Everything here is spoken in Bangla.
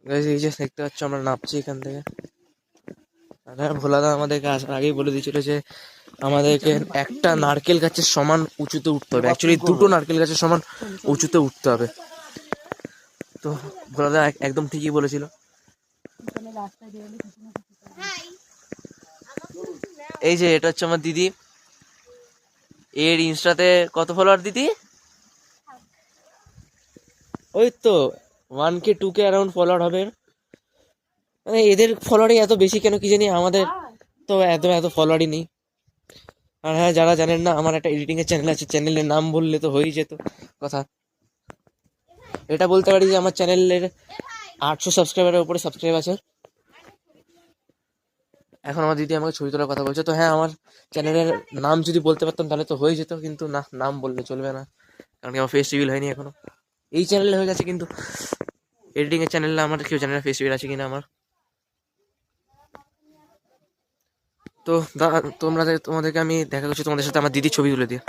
গাইস এই যে দেখতে পাচ্ছ আমরা নামছি এখান থেকে। আর হ্যাঁ, ভোলাদা আমাদেরকে আসার আগেই বলে দিয়েছিল যে আমাদেরকে একটা নারকেল গাছের সমান উঁচুতে উঠতে হবে, অ্যাকচুয়ালি দুটো নারকেল গাছের সমান উঁচুতে উঠতে হবে। তো ভোলাদা একদম ঠিকই বলেছিল। এই যে এটা হচ্ছে আমার দিদি, এর ইনস্টাতে কত ফলোয়ার দিদি? ওই তো 1K 2K অ্যারাউন্ড ফলোয়ার হবে। মানে এদের ফলোয়ারই এত বেশি কেন কি জানি, আমাদের তো এত এত ফলোয়ারই নেই। আর হ্যাঁ, যারা জানেন না, আমার একটা এডিটিং এর চ্যানেল আছে, চ্যানেলের নাম বললে তো হয়েই যেত কথা। এটা বলতে পারি যে আমার চ্যানেলের 800 সাবস্ক্রাইবারের উপরে সাবস্ক্রাইব আছে। এখন আমার দিদি আমাকে ছবি তোলার কথা বলছে, তো হ্যাঁ আমার চ্যানেলের নাম যদি বলতে পারতাম তাহলে তো হয়ে যেত, কিন্তু না, নাম বললে চলবে না, কারণ কি আমার ফেস রিভিল হয়নি এখনো। এই চ্যানেলে হয়ে গেছে, কিন্তু এডিটিং এর চ্যানেলে আমার কেউ জানে না ফেস রিভিল আছে কিনা আমার। তো তোমাদেরকে আমি দেখা করছি তোমাদের সাথে আমার দিদির ছবি তুলে দিয়ে।